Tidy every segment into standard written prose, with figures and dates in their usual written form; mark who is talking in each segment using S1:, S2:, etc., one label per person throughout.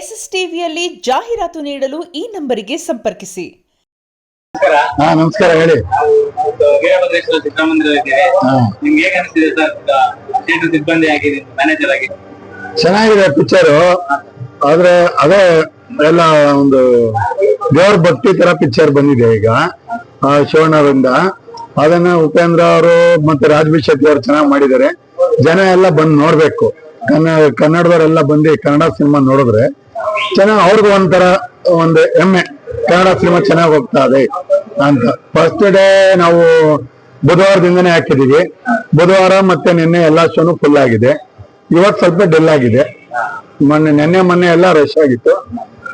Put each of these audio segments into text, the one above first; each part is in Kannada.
S1: ಎಸ್ಎಸ್ ಟಿವಿಯಲ್ಲಿ ಜಾಹೀರಾತು ನೀಡಲು ಈ ನಂಬರಿಗೆ ಸಂಪರ್ಕಿಸಿ.
S2: ನಮಸ್ಕಾರ ಹೇಳಿ.
S3: ವೀರಭದ್ರೇಶ್ವರ ಚಿತ್ರಮಂದಿರದಲ್ಲಿದ್ದೇವೆ. ನಿಮ್ಗೆ ಹೇಗೆ ಅನಿಸ್ತಿದೆ ಸರ್ ಥಿಯೇಟರ್ ಸಿಬ್ಬಂದಿ ಆಗಿ ಮ್ಯಾನೇಜರ್ ಆಗಿ?
S2: ಚೆನ್ನಾಗಿದೆ ಪಿಕ್ಚರು. ಆದ್ರೆ ಅದೇ ಎಲ್ಲ ಒಂದು ದೇವ್ರ ಭಕ್ತಿ ತರ ಪಿಕ್ಚರ್ ಬಂದಿದೆ ಈಗ ಶಿವಣ್ಣರಿಂದ. ಅದನ್ನ ಉಪೇಂದ್ರ ಅವರು ಮತ್ತೆ ರಾಜ್ಬಿ ಶೆಟ್ಟಿ ಅವರು ಚೆನ್ನಾಗಿ ಮಾಡಿದ್ದಾರೆ. ಜನ ಎಲ್ಲ ಬಂದು ನೋಡ್ಬೇಕು. ಕನ್ನಡದವರೆಲ್ಲ ಬಂದು ಕನ್ನಡ ಸಿನಿಮಾ ನೋಡಿದ್ರೆ ಚೆನ್ನಾಗಿ ಅವ್ರಿಗೂ ಒಂಥರ ಒಂದು ಹೆಮ್ಮೆ, ಕನ್ನಡ ಸಿನಿಮಾ ಚೆನ್ನಾಗಿ ಹೋಗ್ತಾ ಇದೆ ಅಂತ. ಫಸ್ಟ್ ಡೇ ನಾವು ಬುಧವಾರದಿಂದನೇ ಹಾಕಿದೀವಿ. ಬುಧವಾರ ಮತ್ತೆ ನಿನ್ನೆ ಎಲ್ಲಾ ಶೋನು ಫುಲ್ ಆಗಿದೆ. ಇವತ್ತು ಸ್ವಲ್ಪ ಡೆಲ್ ಆಗಿದೆ. ಮೊನ್ನೆ ಎಲ್ಲ ರಶ್ ಆಗಿತ್ತು.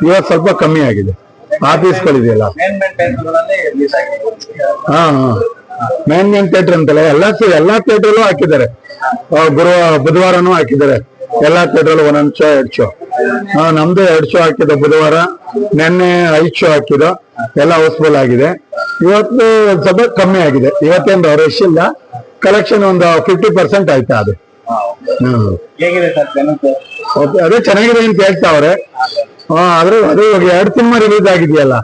S2: ಇವತ್ತು ಸ್ವಲ್ಪ ಕಮ್ಮಿ ಆಗಿದೆ. ಆಫೀಸ್ಗಳಿದೆಯಲ್ಲ ಮೇನ್ ಥಿಯೇಟರ್ ಅಂತಲ್ಲ, ಎಲ್ಲಾ ಥಿಯೇಟರ್ಲ್ಲೂ ಹಾಕಿದ್ದಾರೆ. ಬುಧವಾರನೂ ಹಾಕಿದ್ದಾರೆ. ಎಲ್ಲಾ ಥಿಯೇಟರ್ ಒಂದೊಂದು ಶೋ 2 ಶೋ. ನಮ್ದು 2 ಶೋ ಹಾಕಿದ ಬುಧವಾರ. ನಿನ್ನೆ 5 ಶೋ ಹಾಕಿದ. ಎಲ್ಲ ಹೌಸ್ಫುಲ್ ಆಗಿದೆ. ಇವತ್ತು ಸ್ವಲ್ಪ ಕಮ್ಮಿ ಆಗಿದೆ. ಇವತ್ತೇನು ರಶ್ ಇಲ್ಲ. ಕಲೆಕ್ಷನ್ ಒಂದು 50% ಆಯ್ತಾ ಅದು. ಅದೇ ಚೆನ್ನಾಗಿದೆ ಅಂತ ಹೇಳ್ತಾವ್ರೆ. ಆದ್ರೆ ಅದು 2 ಸಿನಿಮಾ ರಿಲೀಸ್ ಆಗಿದೆಯಲ್ಲ,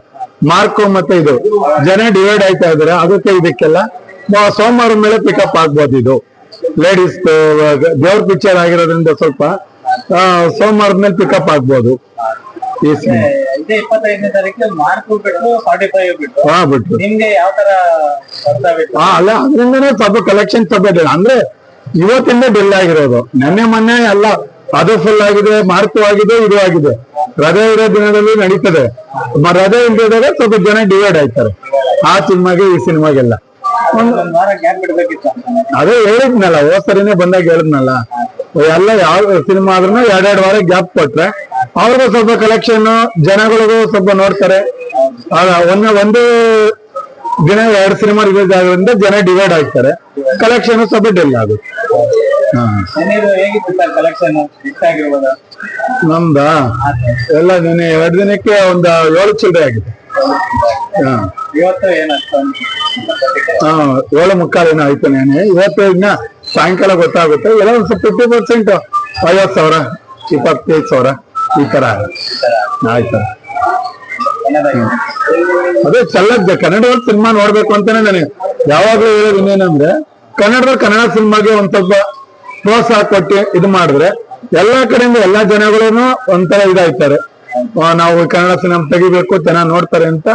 S2: ಮಾರ್ಕು ಮತ್ತೆ ಇದು, ಜನ ಡಿವೈಡ್ ಆಯ್ತಾ ಇದಾರೆ. ಅದಕ್ಕೆ ಇದಕ್ಕೆಲ್ಲ ಸೋಮವಾರ ಮೇಲೆ ಪಿಕಪ್ ಆಗ್ಬೋದು. ಇದು ಲೇಡೀಸ್ ದೇವ್ರ ಪಿಕ್ಚರ್ ಆಗಿರೋದ್ರಿಂದ ಸ್ವಲ್ಪ ಸೋಮವಾರದ ಮೇಲೆ ಪಿಕಪ್ ಆಗ್ಬೋದು ಈ ಸಿನಿಮಾ. ಅಲ್ಲ, ಅದರಿಂದನೇ ಸ್ವಲ್ಪ ಕಲೆಕ್ಷನ್ ಸ್ವಲ್ಪ ಅಂದ್ರೆ ಇವತ್ತಿಂದ ಡೆಲ್ ಆಗಿರೋದು. ಮೊನ್ನೆ ಎಲ್ಲ ಅದು ಫುಲ್ ಆಗಿದೆ, ಮಾರ್ಕು ಆಗಿದೆ, ಇದು ಆಗಿದೆ. ರಜೆ ಇರೋ ದಿನದಲ್ಲಿ ನಡೀತದೆ. ರಜೆ ಇಲ್ದಿದಾಗ ಸ್ವಲ್ಪ ಜನ ಡಿವೈಡ್ ಆಯ್ತಾರೆ ಆ ಸಿನಿಮಾಗೆ ಈ ಸಿನಿಮಾಗೆಲ್ಲ. ಅದೇ ಹೇಳಿದ್ನಲ್ಲ, ಹೋದ್ಸರಿನೇ ಬಂದಾಗ ಹೇಳಿದ್ನಲ್ಲ, ಎಲ್ಲ ಯಾವ ಸಿನಿಮಾ ಆದ್ರೂ 2 ವಾರ ಗ್ಯಾಪ್ ಕೊಟ್ರೆ ಅವ್ರಿಗೂ ಸ್ವಲ್ಪ ಕಲೆಕ್ಷನ್, ಜನಗಳಿಗೂ ಸ್ವಲ್ಪ ನೋಡ್ತಾರೆ. ಒಂದು ದಿನ 2 ಸಿನಿಮಾ ರಿಲೀಸ್ ಆಗೋದ್ರಿಂದ ಜನ ಡಿವೈಡ್ ಆಗ್ತಾರೆ. ಕಲೆಕ್ಷನ್ ಸ್ವಲ್ಪ ಡೆಲ್ ಆಗುತ್ತೆ. ನಮ್ದ ಎಲ್ಲ ನೆನೆ 2 ದಿನಕ್ಕೆ ಒಂದು 7 ಚಿಲ್ಲರೆ ಆಗಿದೆ. 7:45 ಏನೋ ಆಯ್ತು ನೆನೆ. ಇವತ್ತು ಇನ್ನ ಸಾಯಂಕಾಲ ಗೊತ್ತಾಗುತ್ತೆ. ಎಲ್ಲ ಒಂದು ಸ್ವಲ್ಪ 50%, 50,000, 25,000 ಈ ತರ ಆಯ್ತು. ಅದೇ ಕನ್ನಡದಲ್ಲಿ ಸಿನಿಮಾ ನೋಡ್ಬೇಕು ಅಂತಾನೆ ನನಗೆ ಯಾವಾಗ್ಲೂ ಹೇಳೋದು. ಇನ್ನೇನಂದ್ರೆ ಕನ್ನಡ ಸಿನಿಮಾಗೆ ಒಂದ್ ಸ್ವಲ್ಪ ಪ್ರೋತ್ಸಾಹ ಕೊಟ್ಟು ಇದು ಮಾಡಿದ್ರೆ ಎಲ್ಲಾ ಕಡೆಯಿಂದ ಎಲ್ಲಾ ಜನಗಳೂ ಒಂಥರ ಇದಾಯ್ತಾರೆ. ನಾವು ಕನ್ನಡ ಸಿನಿಮಾ ತೆಗಿಬೇಕು, ಚೆನ್ನಾಗಿ ನೋಡ್ತಾರೆ ಅಂತ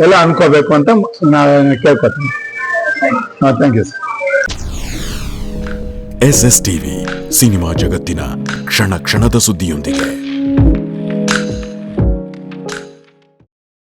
S2: ಎಲ್ಲ ಅನ್ಕೋಬೇಕು ಅಂತ ನಾನು ಕೇಳ್ಕೊತೀನಿ. Thank you sir.
S4: SS TV, cinema ಜಗತ್ತಿನ ಕ್ಷಣ ಕ್ಷಣದ ಸುದ್ದಿಯೊಂದಿಗೆ.